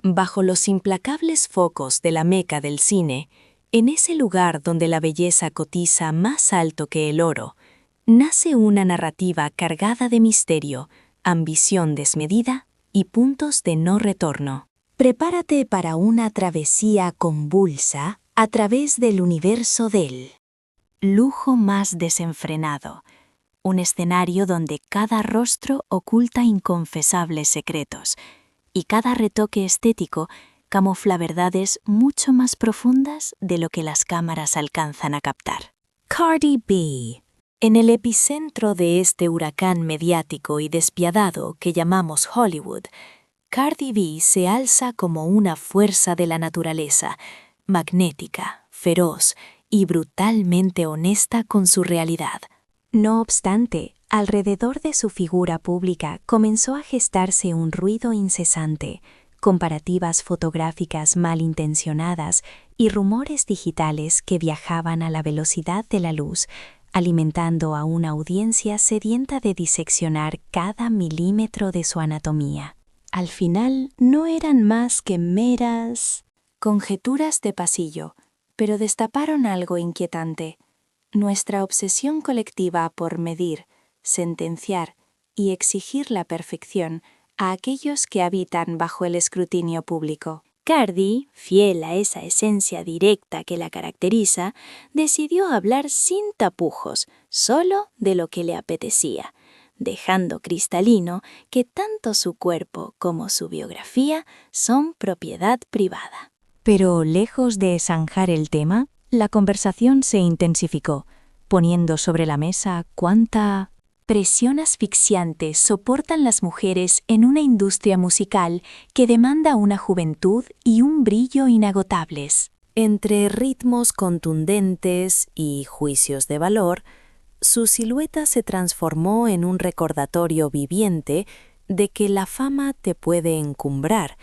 Bajo los implacables focos de la meca del cine, en ese lugar donde la belleza cotiza más alto que el oro, nace una narrativa cargada de misterio, ambición desmedida y puntos de no retorno. Prepárate para una travesía convulsa a través del universo del lujo más desenfrenado, un escenario donde cada rostro oculta inconfesables secretos y cada retoque estético camufla verdades mucho más profundas de lo que las cámaras alcanzan a captar. Cardi B. En el epicentro de este huracán mediático y despiadado que llamamos Hollywood, Cardi B se alza como una fuerza de la naturaleza, magnética, feroz y brutalmente honesta con su realidad. No obstante, alrededor de su figura pública comenzó a gestarse un ruido incesante, comparativas fotográficas malintencionadas y rumores digitales que viajaban a la velocidad de la luz, alimentando a una audiencia sedienta de diseccionar cada milímetro de su anatomía. Al final no eran más que meras conjeturas de pasillo, pero destaparon algo inquietante. Nuestra obsesión colectiva por medir, sentenciar y exigir la perfección a aquellos que habitan bajo el escrutinio público. Cardi, fiel a esa esencia directa que la caracteriza, decidió hablar sin tapujos, solo de lo que le apetecía, dejando cristalino que tanto su cuerpo como su biografía son propiedad privada. Pero lejos de zanjar el tema, la conversación se intensificó, poniendo sobre la mesa cuánta presión asfixiante soportan las mujeres en una industria musical que demanda una juventud y un brillo inagotables. Entre ritmos contundentes y juicios de valor, su silueta se transformó en un recordatorio viviente de que la fama te puede encumbrar,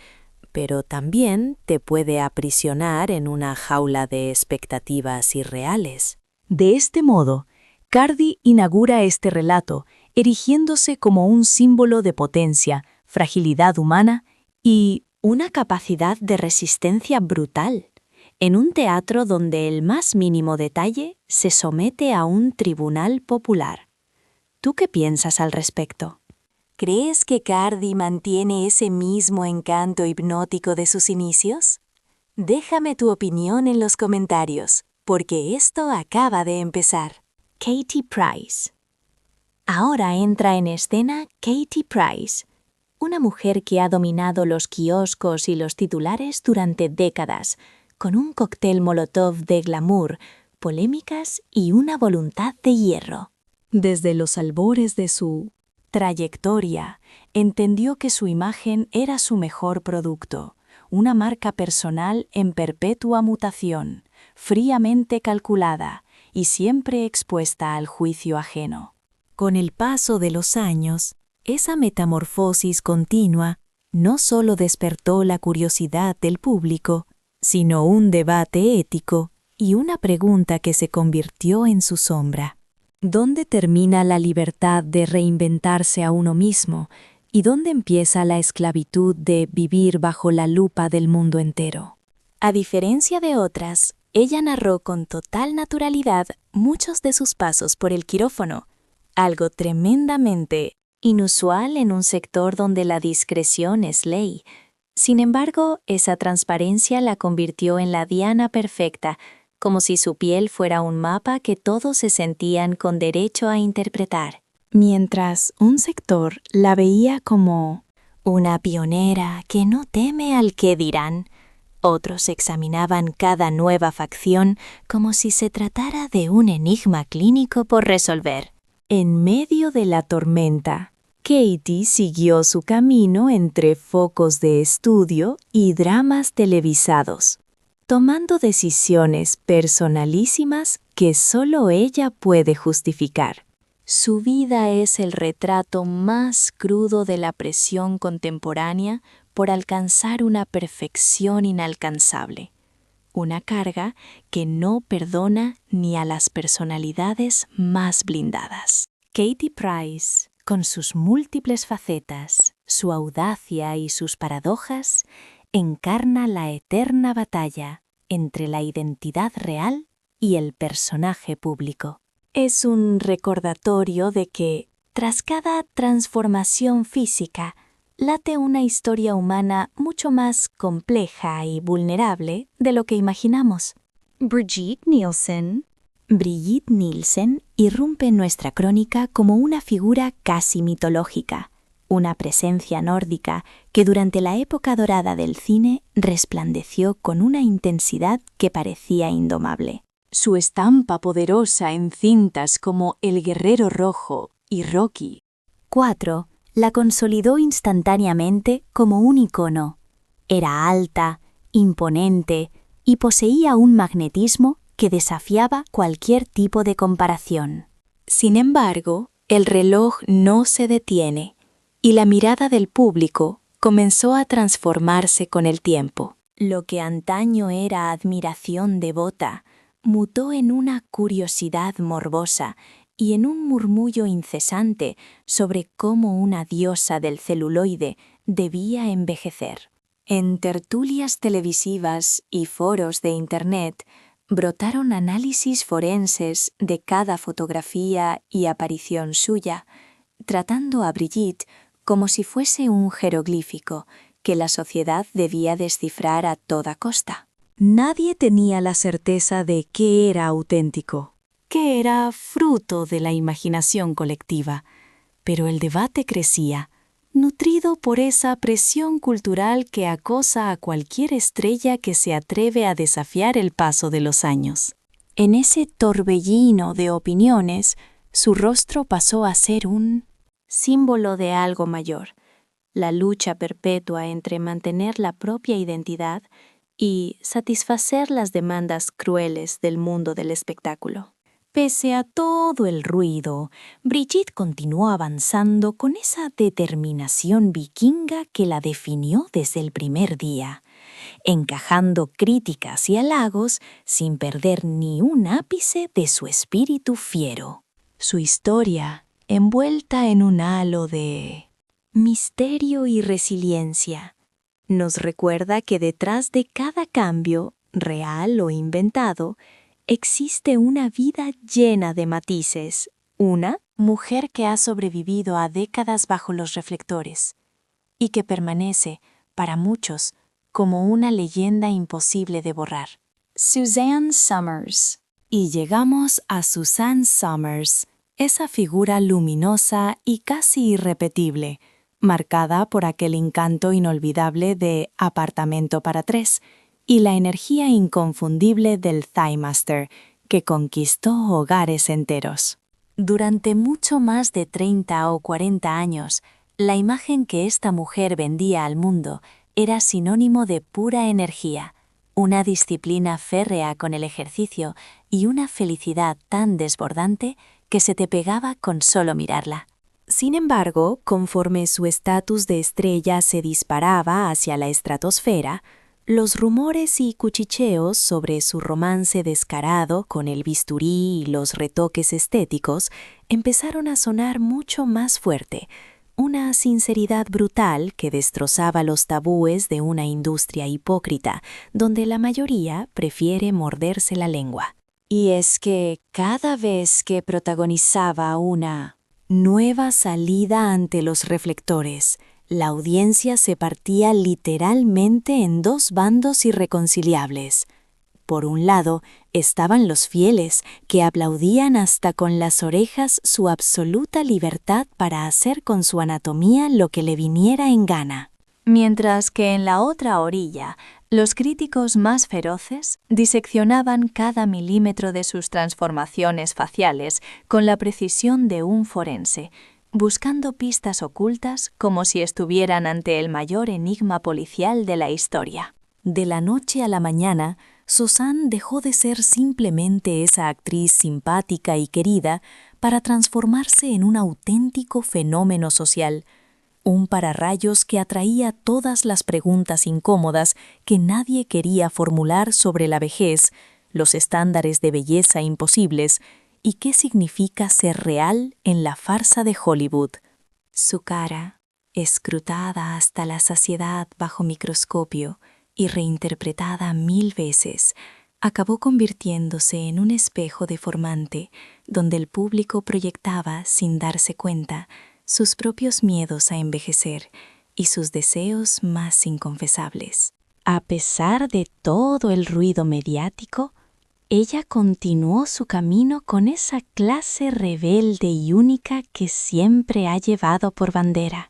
pero también te puede aprisionar en una jaula de expectativas irreales. De este modo, Cardi inaugura este relato, erigiéndose como un símbolo de potencia, fragilidad humana y una capacidad de resistencia brutal, en un teatro donde el más mínimo detalle se somete a un tribunal popular. ¿Tú qué piensas al respecto? ¿Crees que Cardi mantiene ese mismo encanto hipnótico de sus inicios? Déjame tu opinión en los comentarios, porque esto acaba de empezar. Katie Price. Ahora entra en escena Katie Price, una mujer que ha dominado los kioscos y los titulares durante décadas, con un cóctel molotov de glamour, polémicas y una voluntad de hierro. Desde los albores de su trayectoria, entendió que su imagen era su mejor producto, una marca personal en perpetua mutación, fríamente calculada y siempre expuesta al juicio ajeno. Con el paso de los años, esa metamorfosis continua no solo despertó la curiosidad del público, sino un debate ético y una pregunta que se convirtió en su sombra. ¿Dónde termina la libertad de reinventarse a uno mismo y dónde empieza la esclavitud de vivir bajo la lupa del mundo entero? A diferencia de otras, ella narró con total naturalidad muchos de sus pasos por el quirófano, algo tremendamente inusual en un sector donde la discreción es ley. Sin embargo, esa transparencia la convirtió en la diana perfecta, como si su piel fuera un mapa que todos se sentían con derecho a interpretar. Mientras un sector la veía como una pionera que no teme al qué dirán, otros examinaban cada nueva facción como si se tratara de un enigma clínico por resolver. En medio de la tormenta, Katie siguió su camino entre focos de estudio y dramas televisados, tomando decisiones personalísimas que solo ella puede justificar. Su vida es el retrato más crudo de la presión contemporánea por alcanzar una perfección inalcanzable, una carga que no perdona ni a las personalidades más blindadas. Katie Price, con sus múltiples facetas, su audacia y sus paradojas, encarna la eterna batalla entre la identidad real y el personaje público. Es un recordatorio de que, tras cada transformación física, late una historia humana mucho más compleja y vulnerable de lo que imaginamos. Brigitte Nielsen irrumpe en nuestra crónica como una figura casi mitológica, una presencia nórdica que durante la época dorada del cine resplandeció con una intensidad que parecía indomable. Su estampa poderosa en cintas como El Guerrero Rojo y Rocky. 4. La consolidó instantáneamente como un icono. Era alta, imponente y poseía un magnetismo que desafiaba cualquier tipo de comparación. Sin embargo, el reloj no se detiene y la mirada del público comenzó a transformarse con el tiempo. Lo que antaño era admiración devota mutó en una curiosidad morbosa y en un murmullo incesante sobre cómo una diosa del celuloide debía envejecer. En tertulias televisivas y foros de Internet brotaron análisis forenses de cada fotografía y aparición suya, tratando a Brigitte como si fuese un jeroglífico que la sociedad debía descifrar a toda costa. Nadie tenía la certeza de qué era auténtico, qué era fruto de la imaginación colectiva, pero el debate crecía, nutrido por esa presión cultural que acosa a cualquier estrella que se atreve a desafiar el paso de los años. En ese torbellino de opiniones, su rostro pasó a ser un símbolo de algo mayor, la lucha perpetua entre mantener la propia identidad y satisfacer las demandas crueles del mundo del espectáculo. Pese a todo el ruido, Brigitte continuó avanzando con esa determinación vikinga que la definió desde el primer día, encajando críticas y halagos sin perder ni un ápice de su espíritu fiero. Su historia, envuelta en un halo de misterio y resiliencia, nos recuerda que detrás de cada cambio, real o inventado, existe una vida llena de matices, una mujer que ha sobrevivido a décadas bajo los reflectores y que permanece, para muchos, como una leyenda imposible de borrar. Suzanne Somers. Y llegamos a Suzanne Somers, esa figura luminosa y casi irrepetible, marcada por aquel encanto inolvidable de Apartamento para tres y la energía inconfundible del Thighmaster, que conquistó hogares enteros. Durante mucho más de 30 o 40 años, la imagen que esta mujer vendía al mundo era sinónimo de pura energía, una disciplina férrea con el ejercicio y una felicidad tan desbordante que se te pegaba con solo mirarla. Sin embargo, conforme su estatus de estrella se disparaba hacia la estratosfera, los rumores y cuchicheos sobre su romance descarado con el bisturí y los retoques estéticos empezaron a sonar mucho más fuerte, una sinceridad brutal que destrozaba los tabúes de una industria hipócrita, donde la mayoría prefiere morderse la lengua. Y es que cada vez que protagonizaba una nueva salida ante los reflectores, la audiencia se partía literalmente en dos bandos irreconciliables. Por un lado, estaban los fieles, que aplaudían hasta con las orejas su absoluta libertad para hacer con su anatomía lo que le viniera en gana. Mientras que en la otra orilla, los críticos más feroces diseccionaban cada milímetro de sus transformaciones faciales con la precisión de un forense, buscando pistas ocultas como si estuvieran ante el mayor enigma policial de la historia. De la noche a la mañana, Suzanne dejó de ser simplemente esa actriz simpática y querida para transformarse en un auténtico fenómeno social, un pararrayos que atraía todas las preguntas incómodas que nadie quería formular sobre la vejez, los estándares de belleza imposibles y qué significa ser real en la farsa de Hollywood. Su cara, escrutada hasta la saciedad bajo microscopio y reinterpretada 1000 veces, acabó convirtiéndose en un espejo deformante donde el público proyectaba, sin darse cuenta, sus propios miedos a envejecer y sus deseos más inconfesables. A pesar de todo el ruido mediático, ella continuó su camino con esa clase rebelde y única que siempre ha llevado por bandera,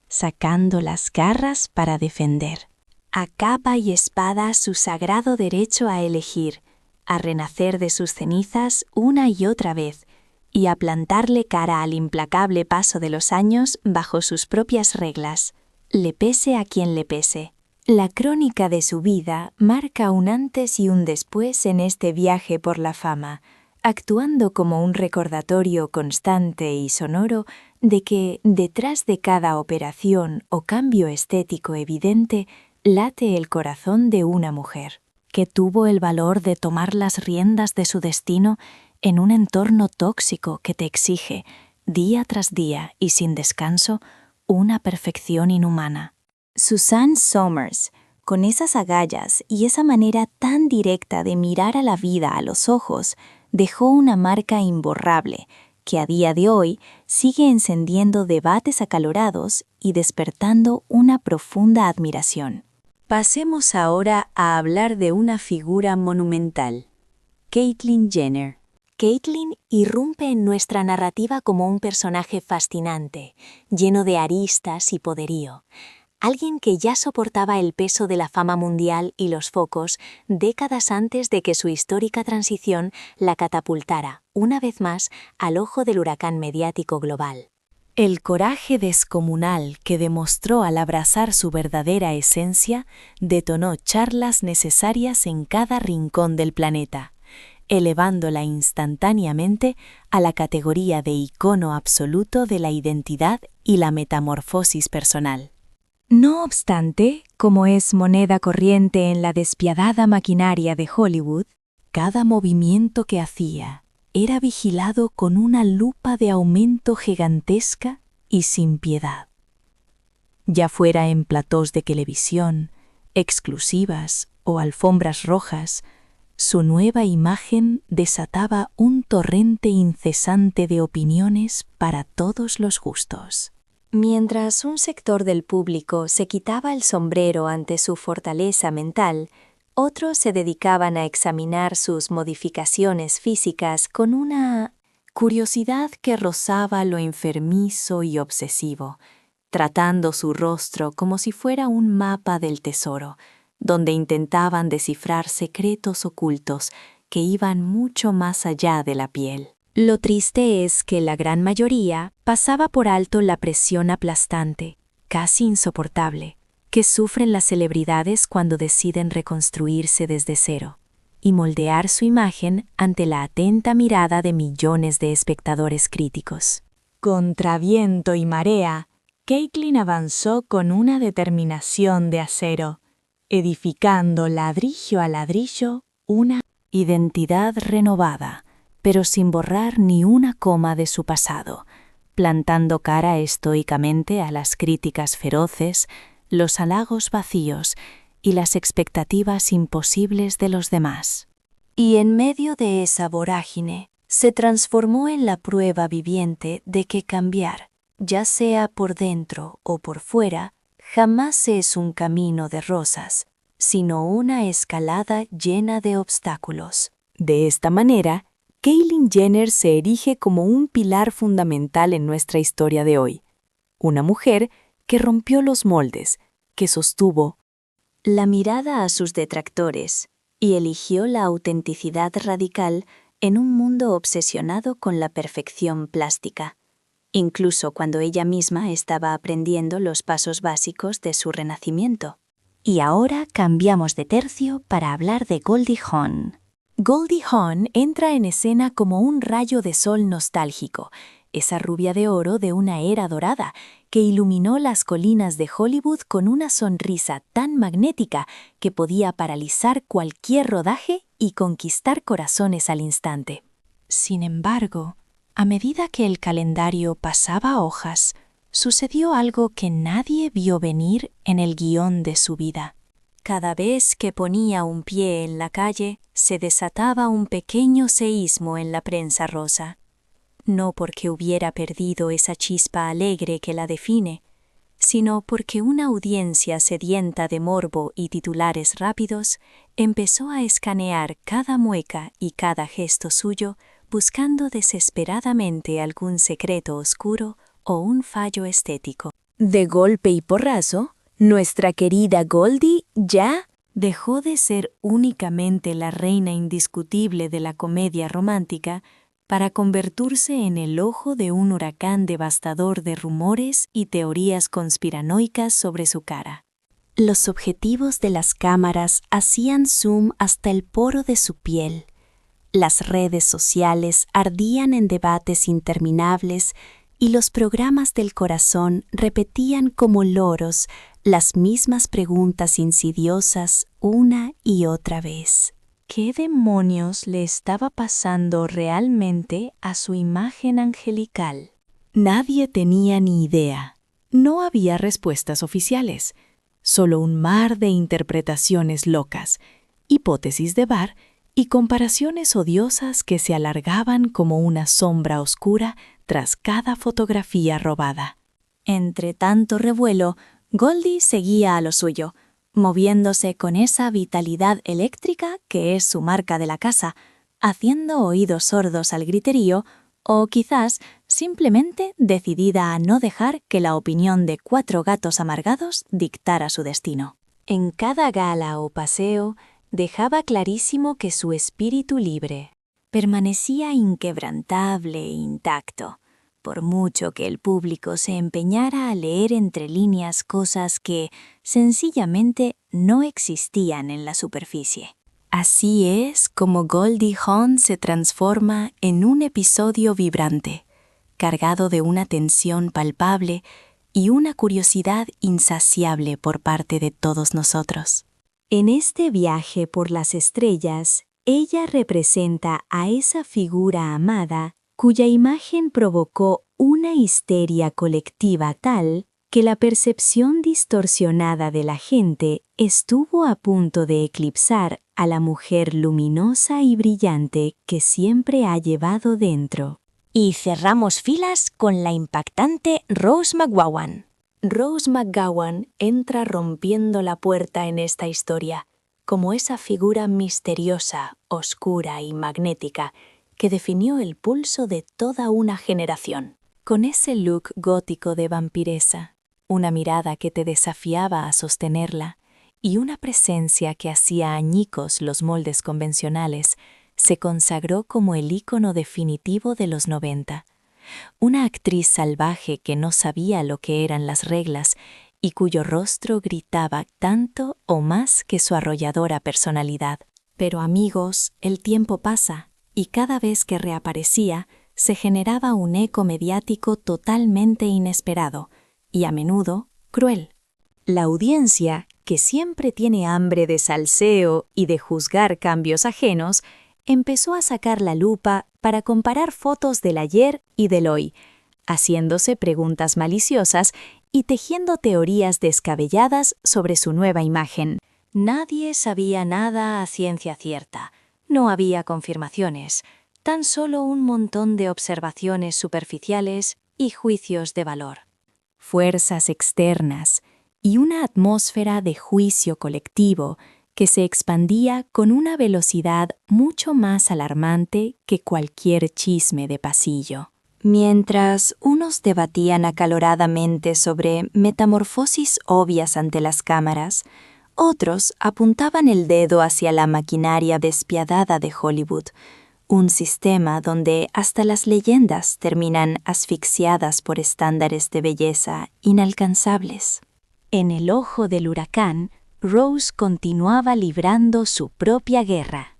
sacando las garras para defender, a capa y espada, su sagrado derecho a elegir, a renacer de sus cenizas una y otra vez, y a plantarle cara al implacable paso de los años bajo sus propias reglas, le pese a quien le pese. La crónica de su vida marca un antes y un después en este viaje por la fama, actuando como un recordatorio constante y sonoro de que, detrás de cada operación o cambio estético evidente, late el corazón de una mujer, que tuvo el valor de tomar las riendas de su destino en un entorno tóxico que te exige, día tras día y sin descanso, una perfección inhumana. Suzanne Somers, con esas agallas y esa manera tan directa de mirar a la vida a los ojos, dejó una marca imborrable que a día de hoy sigue encendiendo debates acalorados y despertando una profunda admiración. Pasemos ahora a hablar de una figura monumental, Caitlyn Jenner. Caitlyn irrumpe en nuestra narrativa como un personaje fascinante, lleno de aristas y poderío. Alguien que ya soportaba el peso de la fama mundial y los focos décadas antes de que su histórica transición la catapultara, una vez más, al ojo del huracán mediático global. El coraje descomunal que demostró al abrazar su verdadera esencia detonó charlas necesarias en cada rincón del planeta, elevándola instantáneamente a la categoría de icono absoluto de la identidad y la metamorfosis personal. No obstante, como es moneda corriente en la despiadada maquinaria de Hollywood, cada movimiento que hacía era vigilado con una lupa de aumento gigantesca y sin piedad. Ya fuera en platós de televisión, exclusivas o alfombras rojas, su nueva imagen desataba un torrente incesante de opiniones para todos los gustos. Mientras un sector del público se quitaba el sombrero ante su fortaleza mental, otros se dedicaban a examinar sus modificaciones físicas con una curiosidad que rozaba lo enfermizo y obsesivo, tratando su rostro como si fuera un mapa del tesoro, donde intentaban descifrar secretos ocultos que iban mucho más allá de la piel. Lo triste es que la gran mayoría pasaba por alto la presión aplastante, casi insoportable, que sufren las celebridades cuando deciden reconstruirse desde cero y moldear su imagen ante la atenta mirada de millones de espectadores críticos. Contra viento y marea, Caitlyn avanzó con una determinación de acero, edificando ladrillo a ladrillo una identidad renovada, pero sin borrar ni una coma de su pasado, plantando cara estoicamente a las críticas feroces, los halagos vacíos y las expectativas imposibles de los demás. Y en medio de esa vorágine, se transformó en la prueba viviente de que cambiar, ya sea por dentro o por fuera, jamás es un camino de rosas, sino una escalada llena de obstáculos. De esta manera, Caitlyn Jenner se erige como un pilar fundamental en nuestra historia de hoy. Una mujer que rompió los moldes, que sostuvo la mirada a sus detractores y eligió la autenticidad radical en un mundo obsesionado con la perfección plástica, incluso cuando ella misma estaba aprendiendo los pasos básicos de su renacimiento. Y ahora cambiamos de tercio para hablar de Goldie Hawn. Goldie Hawn entra en escena como un rayo de sol nostálgico, esa rubia de oro de una era dorada, que iluminó las colinas de Hollywood con una sonrisa tan magnética que podía paralizar cualquier rodaje y conquistar corazones al instante. Sin embargo, a medida que el calendario pasaba hojas, sucedió algo que nadie vio venir en el guión de su vida. Cada vez que ponía un pie en la calle, se desataba un pequeño seísmo en la prensa rosa. No porque hubiera perdido esa chispa alegre que la define, sino porque una audiencia sedienta de morbo y titulares rápidos empezó a escanear cada mueca y cada gesto suyo, buscando desesperadamente algún secreto oscuro o un fallo estético. De golpe y porrazo, nuestra querida Goldie ya dejó de ser únicamente la reina indiscutible de la comedia romántica para convertirse en el ojo de un huracán devastador de rumores y teorías conspiranoicas sobre su cara. Los objetivos de las cámaras hacían zoom hasta el poro de su piel. Las redes sociales ardían en debates interminables y los programas del corazón repetían como loros las mismas preguntas insidiosas una y otra vez. ¿Qué demonios le estaba pasando realmente a su imagen angelical? Nadie tenía ni idea. No había respuestas oficiales, solo un mar de interpretaciones locas, hipótesis de bar y comparaciones odiosas que se alargaban como una sombra oscura tras cada fotografía robada. Entre tanto revuelo, Goldie seguía a lo suyo, moviéndose con esa vitalidad eléctrica que es su marca de la casa, haciendo oídos sordos al griterío o quizás simplemente decidida a no dejar que la opinión de 4 gatos amargados dictara su destino. En cada gala o paseo dejaba clarísimo que su espíritu libre permanecía inquebrantable e intacto, por mucho que el público se empeñara a leer entre líneas cosas que sencillamente no existían en la superficie. Así es como Goldie Hawn se transforma en un episodio vibrante, cargado de una tensión palpable y una curiosidad insaciable por parte de todos nosotros. En este viaje por las estrellas, ella representa a esa figura amada cuya imagen provocó una histeria colectiva tal que la percepción distorsionada de la gente estuvo a punto de eclipsar a la mujer luminosa y brillante que siempre ha llevado dentro. Y cerramos filas con la impactante Rose McGowan. Rose McGowan entra rompiendo la puerta en esta historia, como esa figura misteriosa, oscura y magnética que definió el pulso de toda una generación. Con ese look gótico de vampiresa, una mirada que te desafiaba a sostenerla y una presencia que hacía añicos los moldes convencionales, se consagró como el ícono definitivo de los 90. Una actriz salvaje que no sabía lo que eran las reglas y cuyo rostro gritaba tanto o más que su arrolladora personalidad. Pero amigos, el tiempo pasa, y cada vez que reaparecía, se generaba un eco mediático totalmente inesperado, y a menudo cruel. La audiencia, que siempre tiene hambre de salseo y de juzgar cambios ajenos, empezó a sacar la lupa para comparar fotos del ayer y del hoy, haciéndose preguntas maliciosas y tejiendo teorías descabelladas sobre su nueva imagen. Nadie sabía nada a ciencia cierta. No había confirmaciones, tan solo un montón de observaciones superficiales y juicios de valor. Fuerzas externas y una atmósfera de juicio colectivo que se expandía con una velocidad mucho más alarmante que cualquier chisme de pasillo. Mientras unos debatían acaloradamente sobre metamorfosis obvias ante las cámaras, otros apuntaban el dedo hacia la maquinaria despiadada de Hollywood, un sistema donde hasta las leyendas terminan asfixiadas por estándares de belleza inalcanzables. En el ojo del huracán, Rose continuaba librando su propia guerra,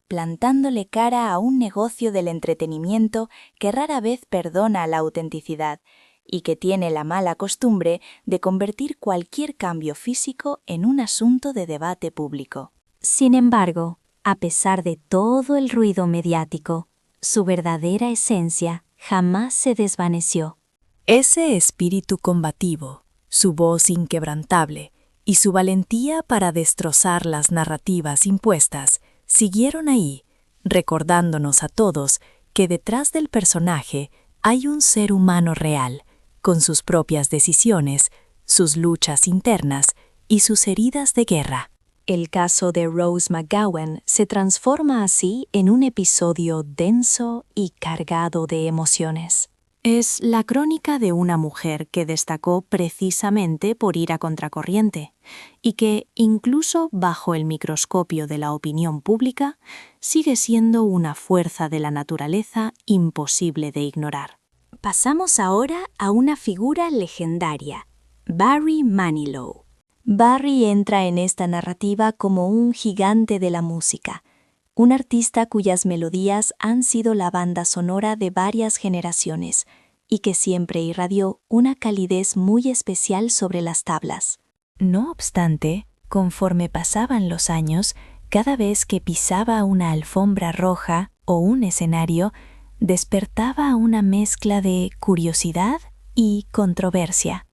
plantándole cara a un negocio del entretenimiento que rara vez perdona la autenticidad y que tiene la mala costumbre de convertir cualquier cambio físico en un asunto de debate público. Sin embargo, a pesar de todo el ruido mediático, su verdadera esencia jamás se desvaneció. Ese espíritu combativo, su voz inquebrantable y su valentía para destrozar las narrativas impuestas siguieron ahí, recordándonos a todos que detrás del personaje hay un ser humano real, con sus propias decisiones, sus luchas internas y sus heridas de guerra. El caso de Rose McGowan se transforma así en un episodio denso y cargado de emociones. Es la crónica de una mujer que destacó precisamente por ir a contracorriente y que, incluso bajo el microscopio de la opinión pública, sigue siendo una fuerza de la naturaleza imposible de ignorar. Pasamos ahora a una figura legendaria, Barry Manilow. Barry entra en esta narrativa como un gigante de la música, un artista cuyas melodías han sido la banda sonora de varias generaciones y que siempre irradió una calidez muy especial sobre las tablas. No obstante, conforme pasaban los años, cada vez que pisaba una alfombra roja o un escenario, despertaba una mezcla de curiosidad y controversia.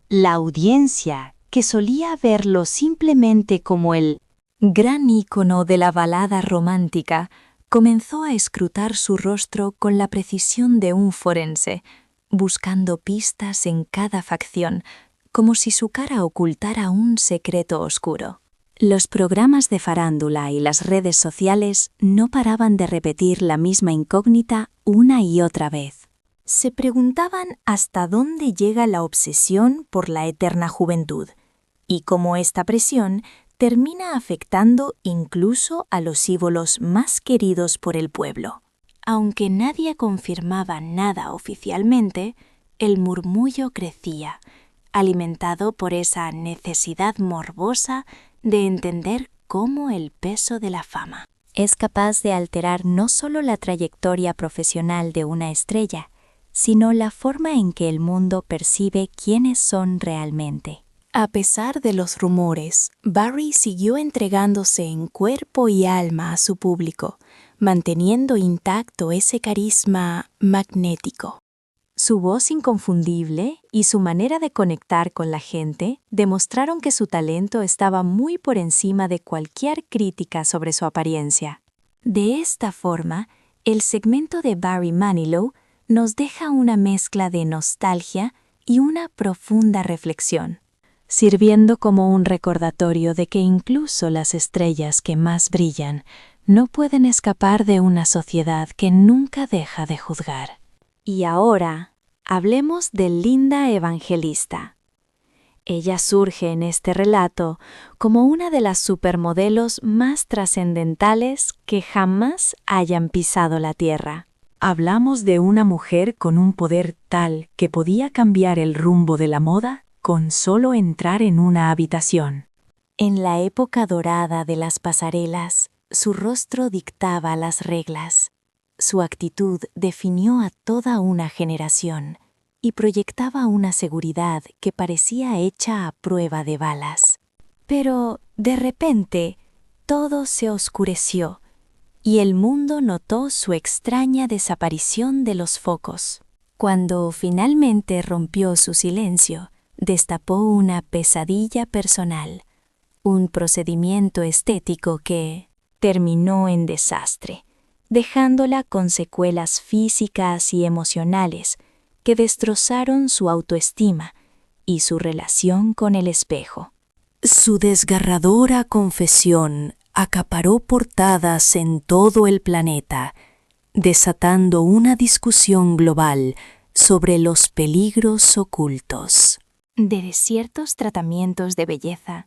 La audiencia, que solía verlo simplemente como el gran ícono de la balada romántica, comenzó a escrutar su rostro con la precisión de un forense, buscando pistas en cada facción, como si su cara ocultara un secreto oscuro. Los programas de farándula y las redes sociales no paraban de repetir la misma incógnita una y otra vez. Se preguntaban hasta dónde llega la obsesión por la eterna juventud, y cómo esta presión termina afectando incluso a los ídolos más queridos por el pueblo. Aunque nadie confirmaba nada oficialmente, el murmullo crecía, alimentado por esa necesidad morbosa de entender cómo el peso de la fama es capaz de alterar no solo la trayectoria profesional de una estrella, sino la forma en que el mundo percibe quiénes son realmente. A pesar de los rumores, Barry siguió entregándose en cuerpo y alma a su público, manteniendo intacto ese carisma magnético. Su voz inconfundible y su manera de conectar con la gente demostraron que su talento estaba muy por encima de cualquier crítica sobre su apariencia. De esta forma, el segmento de Barry Manilow nos deja una mezcla de nostalgia y una profunda reflexión, sirviendo como un recordatorio de que incluso las estrellas que más brillan no pueden escapar de una sociedad que nunca deja de juzgar. Y ahora, hablemos de Linda Evangelista. Ella surge en este relato como una de las supermodelos más trascendentales que jamás hayan pisado la tierra. Hablamos de una mujer con un poder tal que podía cambiar el rumbo de la moda con solo entrar en una habitación. En la época dorada de las pasarelas, su rostro dictaba las reglas. Su actitud definió a toda una generación y proyectaba una seguridad que parecía hecha a prueba de balas. Pero, de repente, todo se oscureció y el mundo notó su extraña desaparición de los focos. Cuando finalmente rompió su silencio, destapó una pesadilla personal, un procedimiento estético que terminó en desastre, dejándola con secuelas físicas y emocionales que destrozaron su autoestima y su relación con el espejo. Su desgarradora confesión acaparó portadas en todo el planeta, desatando una discusión global sobre los peligros ocultos de ciertos tratamientos de belleza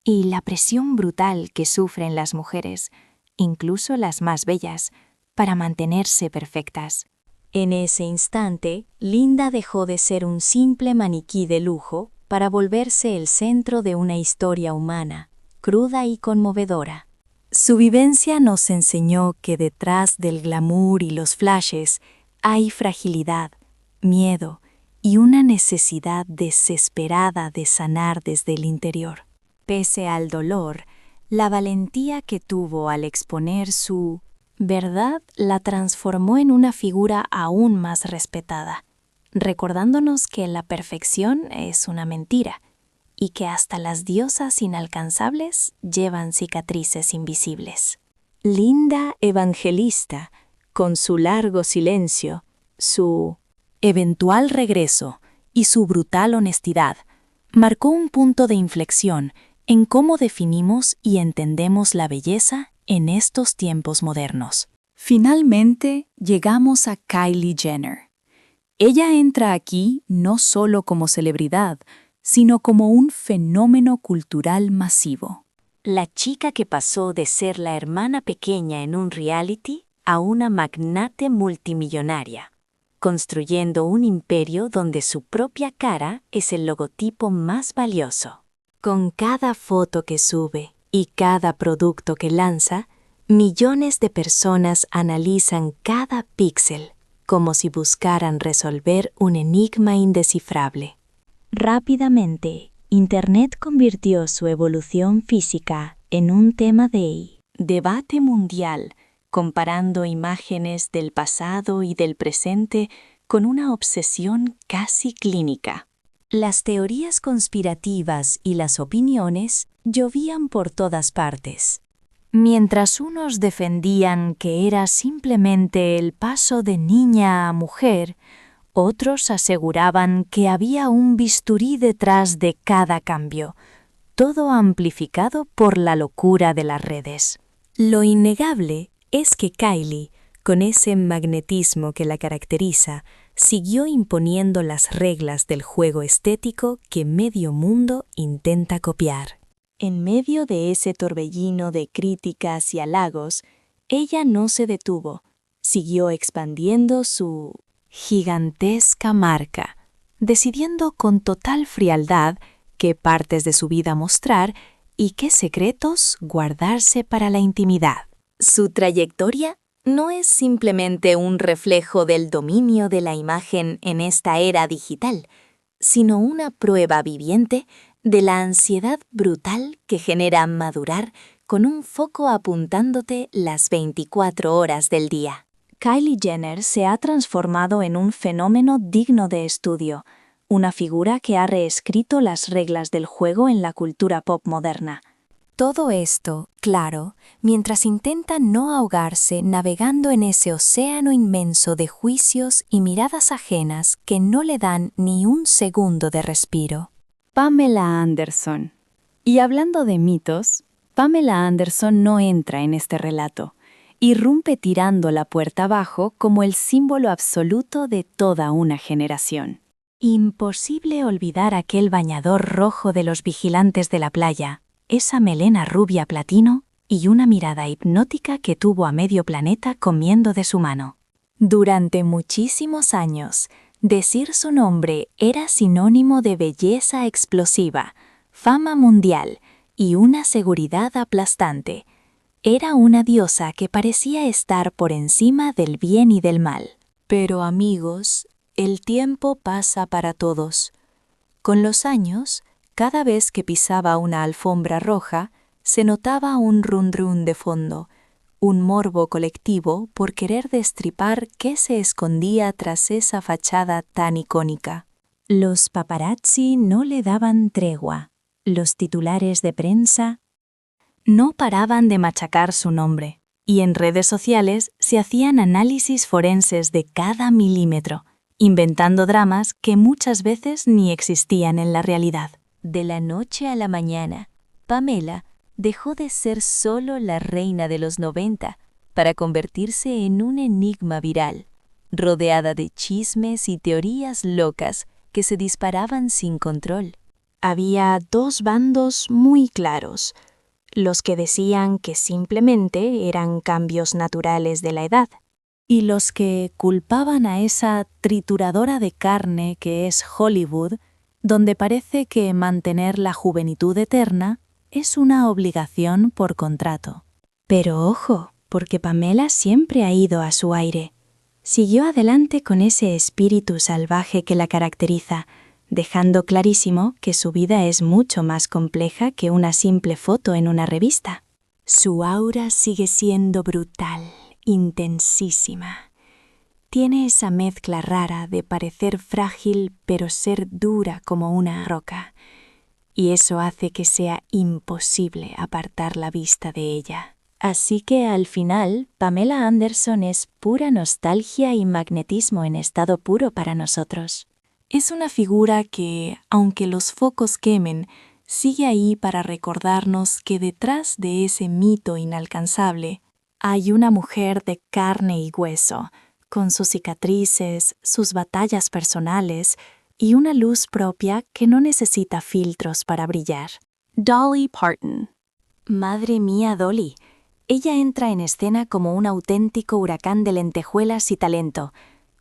y la presión brutal que sufren las mujeres, incluso las más bellas, para mantenerse perfectas. En ese instante, Linda dejó de ser un simple maniquí de lujo para volverse el centro de una historia humana, cruda y conmovedora. Su vivencia nos enseñó que detrás del glamour y los flashes hay fragilidad, miedo y una necesidad desesperada de sanar desde el interior. Pese al dolor, la valentía que tuvo al exponer su verdad la transformó en una figura aún más respetada, recordándonos que la perfección es una mentira y que hasta las diosas inalcanzables llevan cicatrices invisibles. Linda Evangelista, con su largo silencio, su eventual regreso y su brutal honestidad, marcó un punto de inflexión en cómo definimos y entendemos la belleza en estos tiempos modernos. Finalmente, llegamos a Kylie Jenner. Ella entra aquí no solo como celebridad, sino como un fenómeno cultural masivo. La chica que pasó de ser la hermana pequeña en un reality a una magnate multimillonaria, construyendo un imperio donde su propia cara es el logotipo más valioso. Con cada foto que sube y cada producto que lanza, millones de personas analizan cada píxel como si buscaran resolver un enigma indescifrable. Rápidamente, Internet convirtió su evolución física en un tema de debate mundial, comparando imágenes del pasado y del presente con una obsesión casi clínica. Las teorías conspirativas y las opiniones llovían por todas partes. Mientras unos defendían que era simplemente el paso de niña a mujer, otros aseguraban que había un bisturí detrás de cada cambio, todo amplificado por la locura de las redes. Lo innegable es que Kylie, con ese magnetismo que la caracteriza, siguió imponiendo las reglas del juego estético que medio mundo intenta copiar. En medio de ese torbellino de críticas y halagos, ella no se detuvo, siguió expandiendo su gigantesca marca, decidiendo con total frialdad qué partes de su vida mostrar y qué secretos guardarse para la intimidad. Su trayectoria no es simplemente un reflejo del dominio de la imagen en esta era digital, sino una prueba viviente de la ansiedad brutal que genera madurar con un foco apuntándote las 24 horas del día. Kylie Jenner se ha transformado en un fenómeno digno de estudio, una figura que ha reescrito las reglas del juego en la cultura pop moderna. Todo esto, claro, mientras intenta no ahogarse navegando en ese océano inmenso de juicios y miradas ajenas que no le dan ni un segundo de respiro. Pamela Anderson. Y hablando de mitos, Pamela Anderson no entra en este relato. Irrumpe tirando la puerta abajo como el símbolo absoluto de toda una generación. Imposible olvidar aquel bañador rojo de los vigilantes de la playa, esa melena rubia platino y una mirada hipnótica que tuvo a medio planeta comiendo de su mano. Durante muchísimos años, decir su nombre era sinónimo de belleza explosiva, fama mundial y una seguridad aplastante. Era una diosa que parecía estar por encima del bien y del mal. Pero amigos, el tiempo pasa para todos. Con los años, cada vez que pisaba una alfombra roja, se notaba un run-run de fondo, un morbo colectivo por querer destripar qué se escondía tras esa fachada tan icónica. Los paparazzi no le daban tregua. Los titulares de prensa no paraban de machacar su nombre, y en redes sociales se hacían análisis forenses de cada milímetro, inventando dramas que muchas veces ni existían en la realidad. De la noche a la mañana, Pamela dejó de ser solo la reina de los 90 para convertirse en un enigma viral, rodeada de chismes y teorías locas que se disparaban sin control. Había dos bandos muy claros: los que decían que simplemente eran cambios naturales de la edad, y los que culpaban a esa trituradora de carne que es Hollywood, donde parece que mantener la juventud eterna es una obligación por contrato. Pero ojo, porque Pamela siempre ha ido a su aire. Siguió adelante con ese espíritu salvaje que la caracteriza, dejando clarísimo que su vida es mucho más compleja que una simple foto en una revista. Su aura sigue siendo brutal, intensísima. Tiene esa mezcla rara de parecer frágil pero ser dura como una roca, y eso hace que sea imposible apartar la vista de ella. Así que al final, Pamela Anderson es pura nostalgia y magnetismo en estado puro para nosotros. Es una figura que, aunque los focos quemen, sigue ahí para recordarnos que detrás de ese mito inalcanzable hay una mujer de carne y hueso, con sus cicatrices, sus batallas personales y una luz propia que no necesita filtros para brillar. Dolly Parton. Madre mía, Dolly. Ella entra en escena como un auténtico huracán de lentejuelas y talento,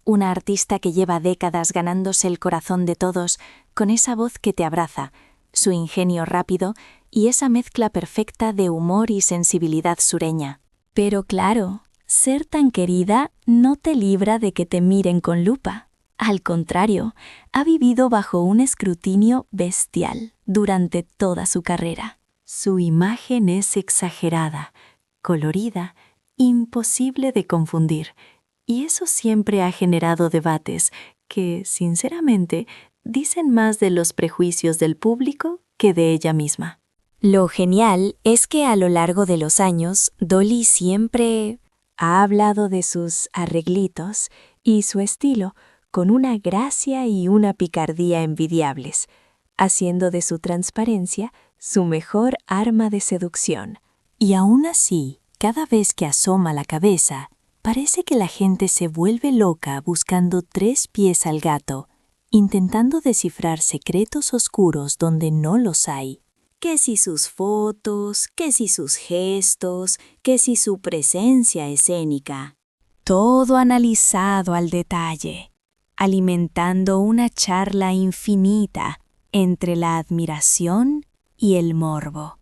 una artista que lleva décadas ganándose el corazón de todos con esa voz que te abraza, su ingenio rápido y esa mezcla perfecta de humor y sensibilidad sureña. Pero claro, ser tan querida no te libra de que te miren con lupa. Al contrario, ha vivido bajo un escrutinio bestial durante toda su carrera. Su imagen es exagerada, colorida, imposible de confundir, y eso siempre ha generado debates que, sinceramente, dicen más de los prejuicios del público que de ella misma. Lo genial es que a lo largo de los años, Dolly siempre ha hablado de sus arreglitos y su estilo con una gracia y una picardía envidiables, haciendo de su transparencia su mejor arma de seducción. Y aún así, cada vez que asoma la cabeza, parece que la gente se vuelve loca buscando 3 pies al gato, intentando descifrar secretos oscuros donde no los hay. Que si sus fotos, que si sus gestos, que si su presencia escénica. Todo analizado al detalle, alimentando una charla infinita entre la admiración y el morbo,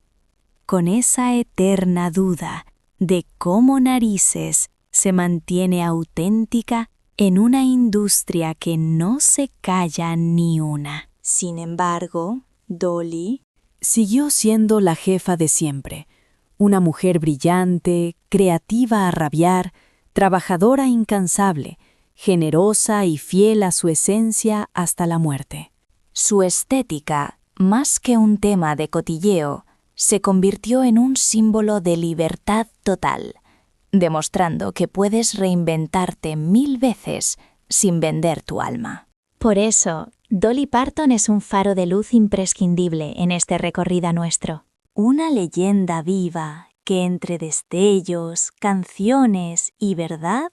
con esa eterna duda de cómo narices se mantiene auténtica en una industria que no se calla ni una. Sin embargo, Dolly siguió siendo la jefa de siempre, una mujer brillante, creativa a rabiar, trabajadora incansable, generosa y fiel a su esencia hasta la muerte. Su estética, más que un tema de cotilleo, se convirtió en un símbolo de libertad total, demostrando que puedes reinventarte 1000 veces sin vender tu alma. Por eso, Dolly Parton es un faro de luz imprescindible en este recorrido nuestro. Una leyenda viva que entre destellos, canciones y verdad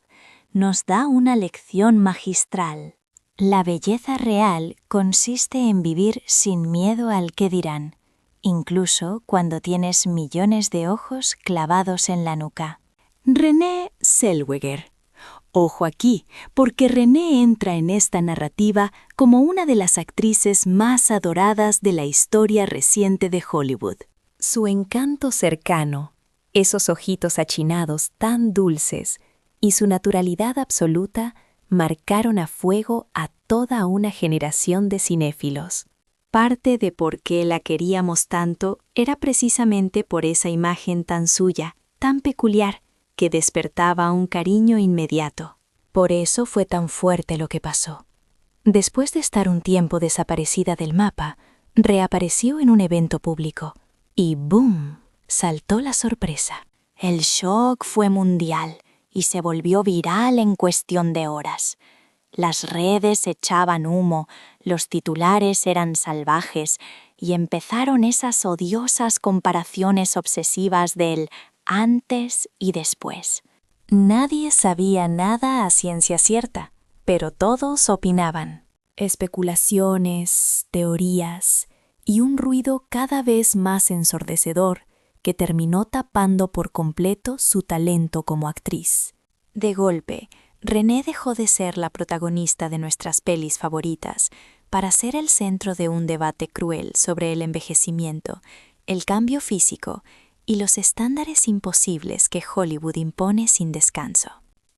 nos da una lección magistral. La belleza real consiste en vivir sin miedo al qué dirán, incluso cuando tienes millones de ojos clavados en la nuca. Renée Zellweger. Ojo aquí, porque Renée entra en esta narrativa como una de las actrices más adoradas de la historia reciente de Hollywood. Su encanto cercano, esos ojitos achinados tan dulces y su naturalidad absoluta marcaron a fuego a toda una generación de cinéfilos. Parte de por qué la queríamos tanto era precisamente por esa imagen tan suya, tan peculiar, que despertaba un cariño inmediato. Por eso fue tan fuerte lo que pasó. Después de estar un tiempo desaparecida del mapa, reapareció en un evento público y ¡boom!, saltó la sorpresa. El shock fue mundial y se volvió viral en cuestión de horas. Las redes echaban humo, los titulares eran salvajes y empezaron esas odiosas comparaciones obsesivas del antes y después. Nadie sabía nada a ciencia cierta, pero todos opinaban. Especulaciones, teorías y un ruido cada vez más ensordecedor que terminó tapando por completo su talento como actriz. De golpe, Renée dejó de ser la protagonista de nuestras pelis favoritas para ser el centro de un debate cruel sobre el envejecimiento, el cambio físico y los estándares imposibles que Hollywood impone sin descanso.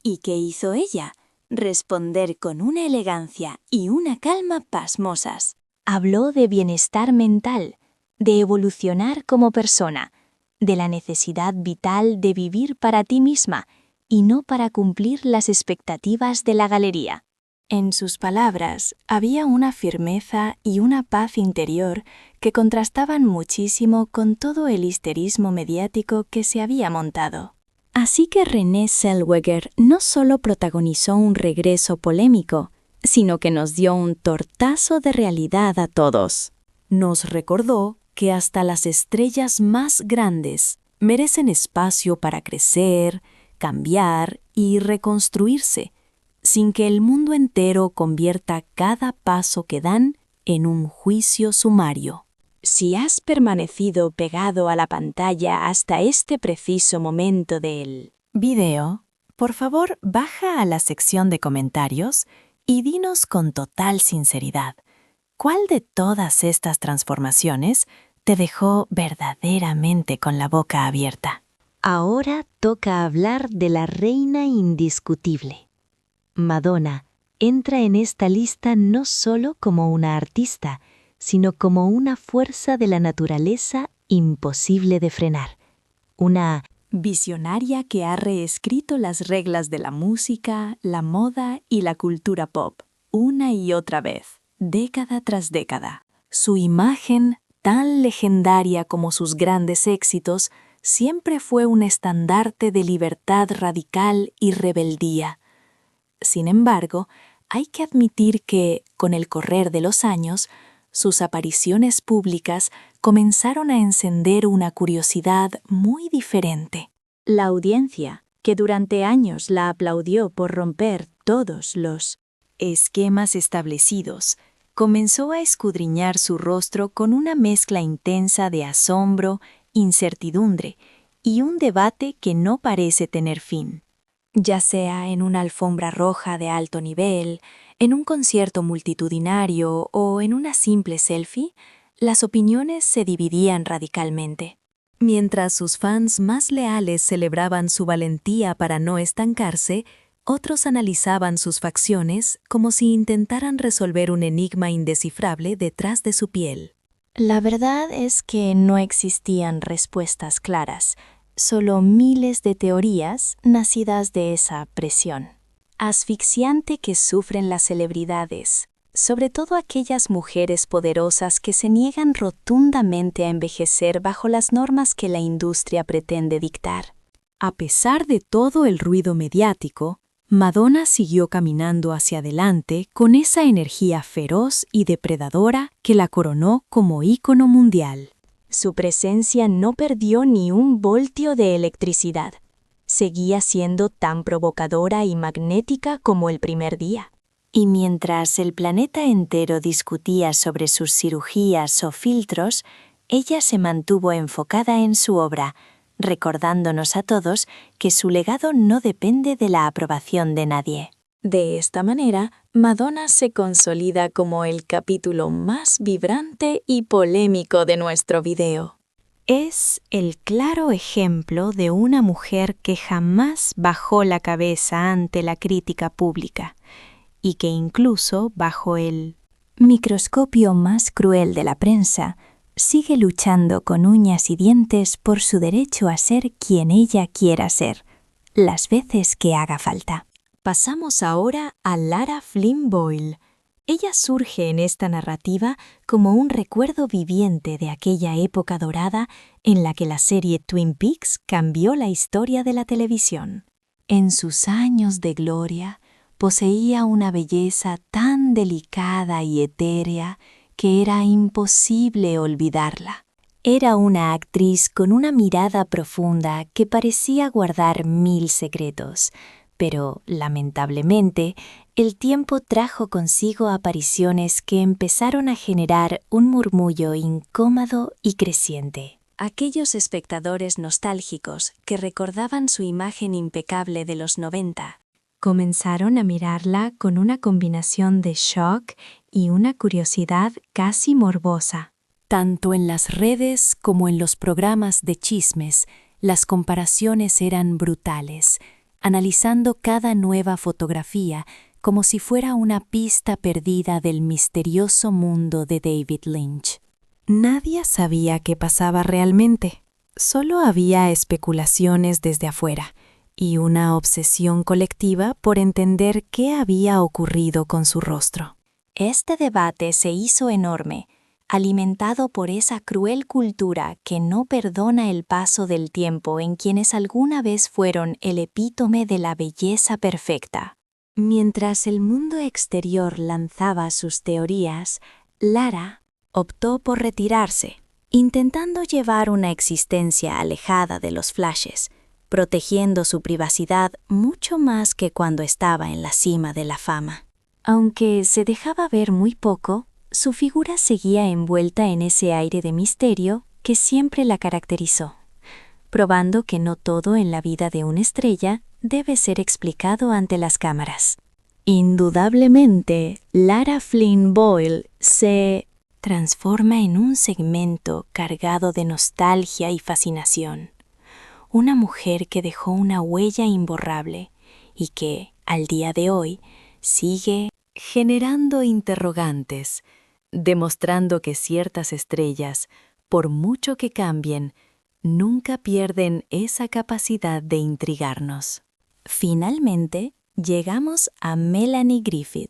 ¿Y qué hizo ella? Responder con una elegancia y una calma pasmosas. Habló de bienestar mental, de evolucionar como persona, de la necesidad vital de vivir para ti misma y no para cumplir las expectativas de la galería. En sus palabras había una firmeza y una paz interior que contrastaban muchísimo con todo el histerismo mediático que se había montado. Así que Renée Zellweger no solo protagonizó un regreso polémico, sino que nos dio un tortazo de realidad a todos. Nos recordó que hasta las estrellas más grandes merecen espacio para crecer, cambiar y reconstruirse, sin que el mundo entero convierta cada paso que dan en un juicio sumario. Si has permanecido pegado a la pantalla hasta este preciso momento del video, por favor baja a la sección de comentarios y dinos con total sinceridad, ¿cuál de todas estas transformaciones te dejó verdaderamente con la boca abierta? Ahora toca hablar de la reina indiscutible. Madonna entra en esta lista no solo como una artista, sino como una fuerza de la naturaleza imposible de frenar. Una visionaria que ha reescrito las reglas de la música, la moda y la cultura pop, una y otra vez, década tras década. Su imagen, tan legendaria como sus grandes éxitos, siempre fue un estandarte de libertad radical y rebeldía. Sin embargo, hay que admitir que, con el correr de los años, sus apariciones públicas comenzaron a encender una curiosidad muy diferente. La audiencia, que durante años la aplaudió por romper todos los esquemas establecidos, comenzó a escudriñar su rostro con una mezcla intensa de asombro, incertidumbre y un debate que no parece tener fin. Ya sea en una alfombra roja de alto nivel, en un concierto multitudinario o en una simple selfie, las opiniones se dividían radicalmente. Mientras sus fans más leales celebraban su valentía para no estancarse, otros analizaban sus facciones como si intentaran resolver un enigma indescifrable detrás de su piel. La verdad es que no existían respuestas claras, solo miles de teorías nacidas de esa presión asfixiante que sufren las celebridades, sobre todo aquellas mujeres poderosas que se niegan rotundamente a envejecer bajo las normas que la industria pretende dictar. A pesar de todo el ruido mediático, Madonna siguió caminando hacia adelante con esa energía feroz y depredadora que la coronó como ícono mundial. Su presencia no perdió ni un voltio de electricidad. Seguía siendo tan provocadora y magnética como el primer día. Y mientras el planeta entero discutía sobre sus cirugías o filtros, ella se mantuvo enfocada en su obra, recordándonos a todos que su legado no depende de la aprobación de nadie. De esta manera, Madonna se consolida como el capítulo más vibrante y polémico de nuestro video. Es el claro ejemplo de una mujer que jamás bajó la cabeza ante la crítica pública y que incluso bajo el microscopio más cruel de la prensa sigue luchando con uñas y dientes por su derecho a ser quien ella quiera ser, las veces que haga falta. Pasamos ahora a Lara Flynn Boyle. Ella surge en esta narrativa como un recuerdo viviente de aquella época dorada en la que la serie Twin Peaks cambió la historia de la televisión. En sus años de gloria, poseía una belleza tan delicada y etérea que era imposible olvidarla. Era una actriz con una mirada profunda que parecía guardar 1000 secretos, pero, lamentablemente, el tiempo trajo consigo apariciones que empezaron a generar un murmullo incómodo y creciente. Aquellos espectadores nostálgicos que recordaban su imagen impecable de los 90, comenzaron a mirarla con una combinación de shock y una curiosidad casi morbosa. Tanto en las redes como en los programas de chismes, las comparaciones eran brutales, analizando cada nueva fotografía como si fuera una pista perdida del misterioso mundo de David Lynch. Nadie sabía qué pasaba realmente. Solo había especulaciones desde afuera, y una obsesión colectiva por entender qué había ocurrido con su rostro. Este debate se hizo enorme, alimentado por esa cruel cultura que no perdona el paso del tiempo en quienes alguna vez fueron el epítome de la belleza perfecta. Mientras el mundo exterior lanzaba sus teorías, Lara optó por retirarse, intentando llevar una existencia alejada de los flashes, protegiendo su privacidad mucho más que cuando estaba en la cima de la fama. Aunque se dejaba ver muy poco, su figura seguía envuelta en ese aire de misterio que siempre la caracterizó, probando que no todo en la vida de una estrella debe ser explicado ante las cámaras. Indudablemente, Lara Flynn Boyle se transforma en un segmento cargado de nostalgia y fascinación. Una mujer que dejó una huella imborrable y que, al día de hoy, sigue generando interrogantes, demostrando que ciertas estrellas, por mucho que cambien, nunca pierden esa capacidad de intrigarnos. Finalmente, llegamos a Melanie Griffith.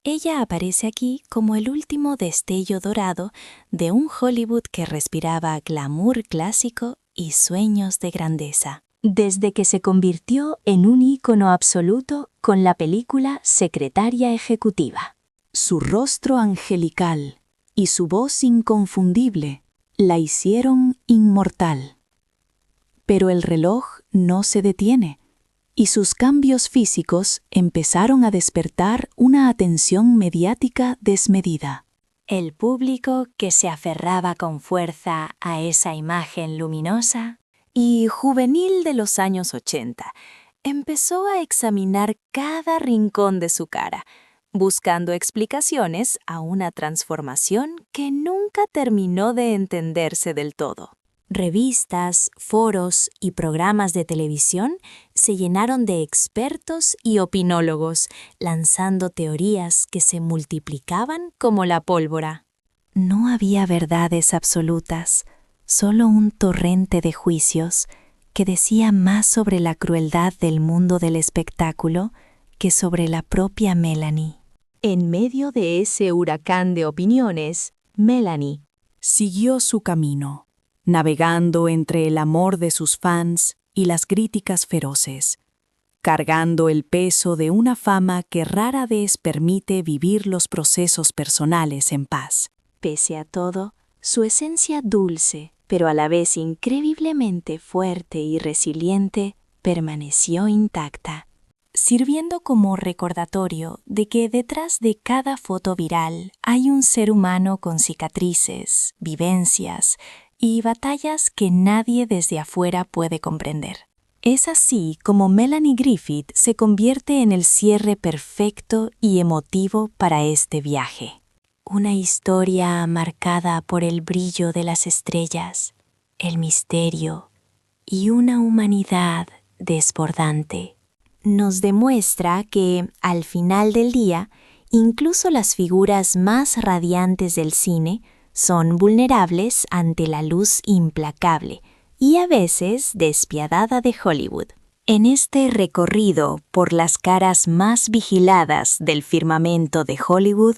Ella aparece aquí como el último destello dorado de un Hollywood que respiraba glamour clásico y sueños de grandeza, desde que se convirtió en un ícono absoluto con la película Secretaria Ejecutiva. Su rostro angelical y su voz inconfundible la hicieron inmortal. Pero el reloj no se detiene, y sus cambios físicos empezaron a despertar una atención mediática desmedida. El público que se aferraba con fuerza a esa imagen luminosa y juvenil de los años 80 empezó a examinar cada rincón de su cara, buscando explicaciones a una transformación que nunca terminó de entenderse del todo. Revistas, foros y programas de televisión se llenaron de expertos y opinólogos, lanzando teorías que se multiplicaban como la pólvora. No había verdades absolutas, solo un torrente de juicios que decía más sobre la crueldad del mundo del espectáculo que sobre la propia Melanie. En medio de ese huracán de opiniones, Melanie siguió su camino, navegando entre el amor de sus fans y las críticas feroces, cargando el peso de una fama que rara vez permite vivir los procesos personales en paz. Pese a todo, su esencia dulce, pero a la vez increíblemente fuerte y resiliente, permaneció intacta, sirviendo como recordatorio de que detrás de cada foto viral hay un ser humano con cicatrices, vivencias y batallas que nadie desde afuera puede comprender. Es así como Melanie Griffith se convierte en el cierre perfecto y emotivo para este viaje. Una historia marcada por el brillo de las estrellas, el misterio y una humanidad desbordante. Nos demuestra que, al final del día, incluso las figuras más radiantes del cine son vulnerables ante la luz implacable y a veces despiadada de Hollywood. En este recorrido por las caras más vigiladas del firmamento de Hollywood,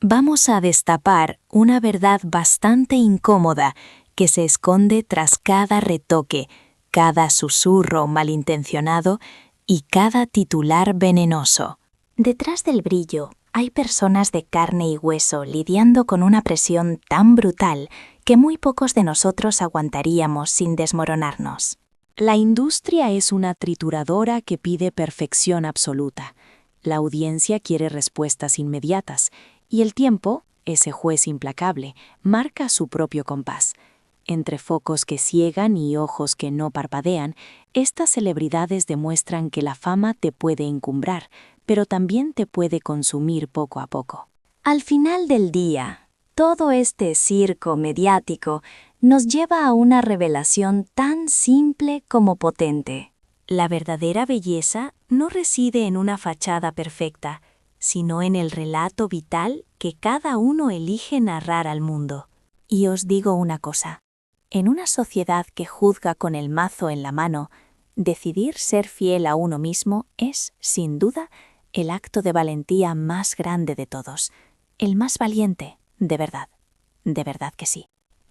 vamos a destapar una verdad bastante incómoda que se esconde tras cada retoque, cada susurro malintencionado y cada titular venenoso. Detrás del brillo hay personas de carne y hueso lidiando con una presión tan brutal que muy pocos de nosotros aguantaríamos sin desmoronarnos. La industria es una trituradora que pide perfección absoluta. La audiencia quiere respuestas inmediatas, y el tiempo, ese juez implacable, marca su propio compás. Entre focos que ciegan y ojos que no parpadean, estas celebridades demuestran que la fama te puede encumbrar, pero también te puede consumir poco a poco. Al final del día, todo este circo mediático nos lleva a una revelación tan simple como potente. La verdadera belleza no reside en una fachada perfecta, sino en el relato vital que cada uno elige narrar al mundo. Y os digo una cosa, en una sociedad que juzga con el mazo en la mano, Decidir ser fiel a uno mismo es, sin duda, el acto de valentía más grande de todos, el más valiente, de verdad que sí.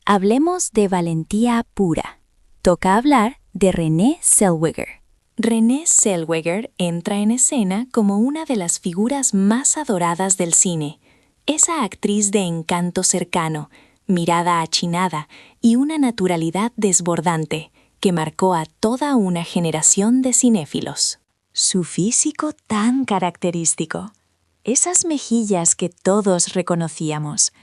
Hablemos de valentía pura. Toca hablar de Renée Zellweger. Renée Zellweger entra en escena como una de las figuras más adoradas del cine. Esa actriz de encanto cercano, mirada achinada y una naturalidad desbordante que marcó a toda una generación de cinéfilos. Su físico tan característico, esas mejillas que todos reconocíamos,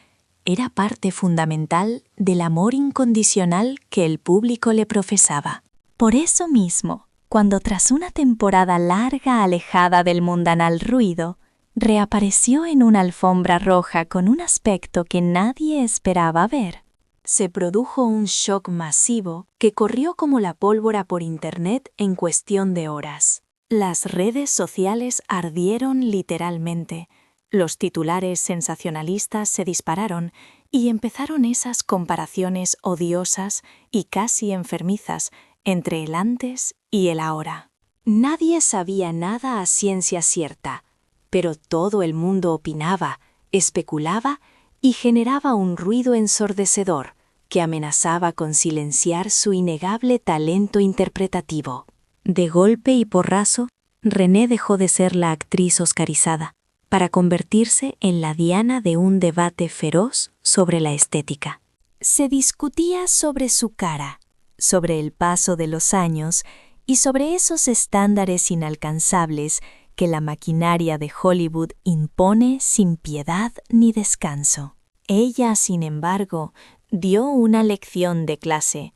era parte fundamental del amor incondicional que el público le profesaba. Por eso mismo, cuando tras una temporada larga alejada del mundanal ruido, reapareció en una alfombra roja con un aspecto que nadie esperaba ver, se produjo un shock masivo que corrió como la pólvora por Internet en cuestión de horas. Las redes sociales ardieron literalmente. Los titulares sensacionalistas se dispararon y empezaron esas comparaciones odiosas y casi enfermizas entre el antes y el ahora. Nadie sabía nada a ciencia cierta, pero todo el mundo opinaba, especulaba y generaba un ruido ensordecedor que amenazaba con silenciar su innegable talento interpretativo. De golpe y porrazo, Renée dejó de ser la actriz oscarizada para convertirse en la diana de un debate feroz sobre la estética. Se discutía sobre su cara, sobre el paso de los años y sobre esos estándares inalcanzables que la maquinaria de Hollywood impone sin piedad ni descanso. Ella, sin embargo, dio una lección de clase.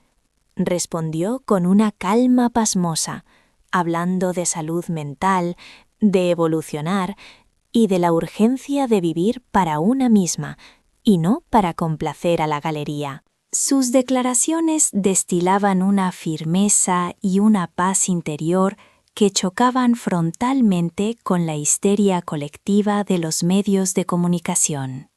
Respondió con una calma pasmosa, hablando de salud mental, de evolucionar y de la urgencia de vivir para una misma y no para complacer a la galería. Sus declaraciones destilaban una firmeza y una paz interior que chocaban frontalmente con la histeria colectiva de los medios de comunicación.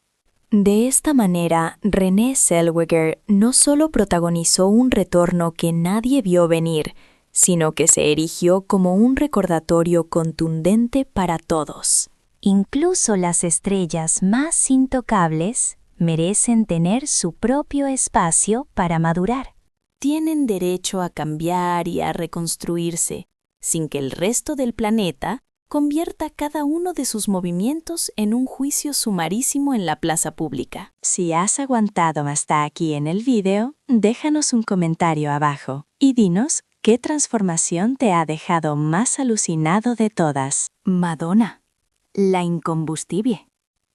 De esta manera, Renée Zellweger no solo protagonizó un retorno que nadie vio venir, sino que se erigió como un recordatorio contundente para todos. Incluso las estrellas más intocables merecen tener su propio espacio para madurar. Tienen derecho a cambiar y a reconstruirse, sin que el resto del planeta convierta cada uno de sus movimientos en un juicio sumarísimo en la plaza pública. Si has aguantado hasta aquí en el video, déjanos un comentario abajo y dinos qué transformación te ha dejado más alucinado de todas. Madonna, la incombustible.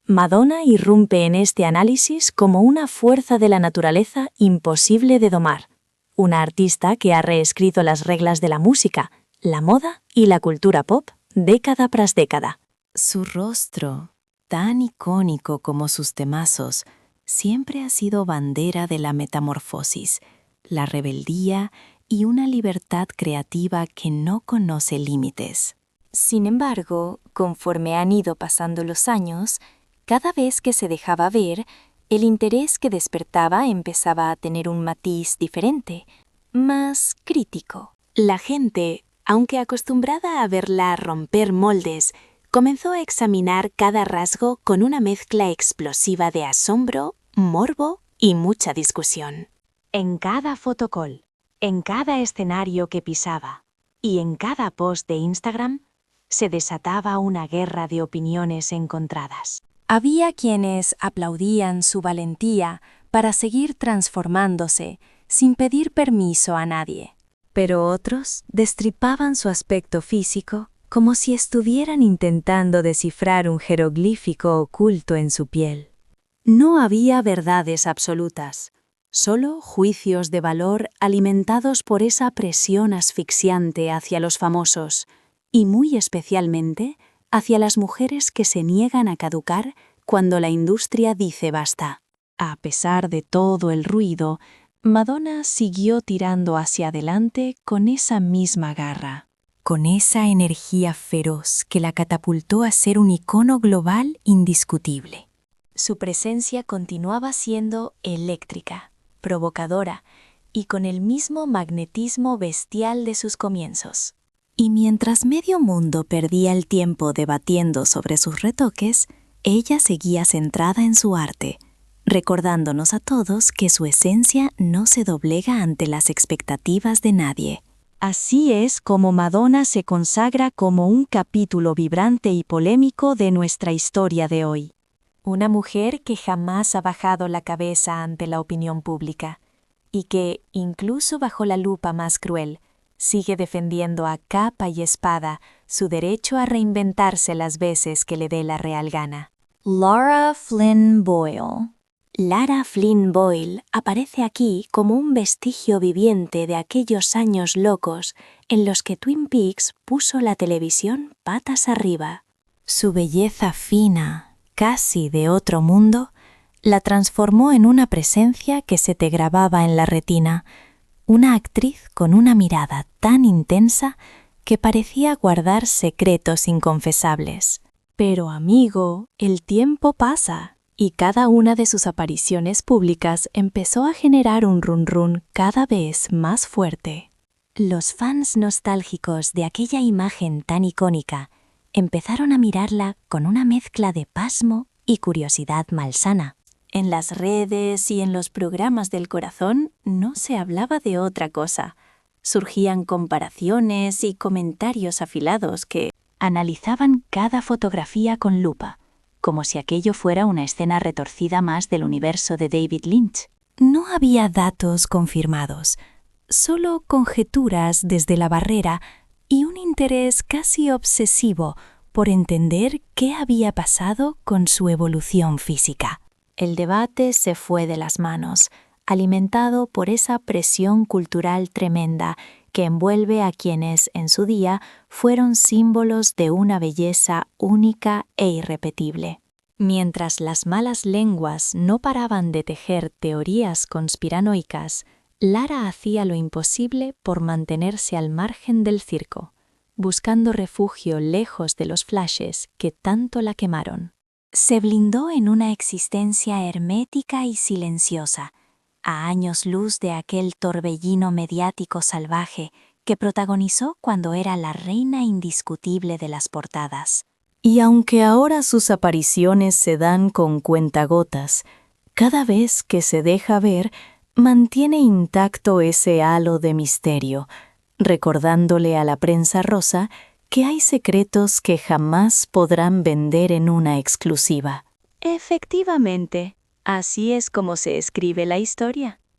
Madonna irrumpe en este análisis como una fuerza de la naturaleza imposible de domar, una artista que ha reescrito las reglas de la música, la moda y la cultura pop década tras década. Su rostro, tan icónico como sus temazos, siempre ha sido bandera de la metamorfosis, la rebeldía y una libertad creativa que no conoce límites. Sin embargo, conforme han ido pasando los años, cada vez que se dejaba ver, el interés que despertaba empezaba a tener un matiz diferente, más crítico. La gente, aunque acostumbrada a verla romper moldes, comenzó a examinar cada rasgo con una mezcla explosiva de asombro, morbo y mucha discusión. En cada fotocall, en cada escenario que pisaba y en cada post de Instagram, se desataba una guerra de opiniones encontradas. Había quienes aplaudían su valentía para seguir transformándose sin pedir permiso a nadie, pero otros destripaban su aspecto físico como si estuvieran intentando descifrar un jeroglífico oculto en su piel. No había verdades absolutas, solo juicios de valor alimentados por esa presión asfixiante hacia los famosos, y muy especialmente hacia las mujeres que se niegan a caducar cuando la industria dice basta. A pesar de todo el ruido, Madonna siguió tirando hacia adelante con esa misma garra, con esa energía feroz que la catapultó a ser un icono global indiscutible. Su presencia continuaba siendo eléctrica, provocadora y con el mismo magnetismo bestial de sus comienzos. Y mientras medio mundo perdía el tiempo debatiendo sobre sus retoques, ella seguía centrada en su arte, recordándonos a todos que su esencia no se doblega ante las expectativas de nadie. Así es como Madonna se consagra como un capítulo vibrante y polémico de nuestra historia de hoy. Una mujer que jamás ha bajado la cabeza ante la opinión pública y que, incluso bajo la lupa más cruel, sigue defendiendo a capa y espada su derecho a reinventarse las veces que le dé la real gana. Lara Flynn Boyle. Lara Flynn Boyle aparece aquí como un vestigio viviente de aquellos años locos en los que Twin Peaks puso la televisión patas arriba. Su belleza fina, casi de otro mundo, la transformó en una presencia que se te grababa en la retina, una actriz con una mirada tan intensa que parecía guardar secretos inconfesables. Pero amigo, el tiempo pasa, y cada una de sus apariciones públicas empezó a generar un run-run cada vez más fuerte. Los fans nostálgicos de aquella imagen tan icónica empezaron a mirarla con una mezcla de pasmo y curiosidad malsana. En las redes y en los programas del corazón no se hablaba de otra cosa. Surgían comparaciones y comentarios afilados que analizaban cada fotografía con lupa, como si aquello fuera una escena retorcida más del universo de David Lynch. No había datos confirmados, solo conjeturas desde la barrera y un interés casi obsesivo por entender qué había pasado con su evolución física. El debate se fue de las manos, alimentado por esa presión cultural tremenda que envuelve a quienes, en su día, fueron símbolos de una belleza única e irrepetible. Mientras las malas lenguas no paraban de tejer teorías conspiranoicas, Lara hacía lo imposible por mantenerse al margen del circo, buscando refugio lejos de los flashes que tanto la quemaron. Se blindó en una existencia hermética y silenciosa, a años luz de aquel torbellino mediático salvaje que protagonizó cuando era la reina indiscutible de las portadas. Y aunque ahora sus apariciones se dan con cuentagotas, cada vez que se deja ver, mantiene intacto ese halo de misterio, recordándole a la prensa rosa que hay secretos que jamás podrán vender en una exclusiva. Efectivamente, así es como se escribe la historia.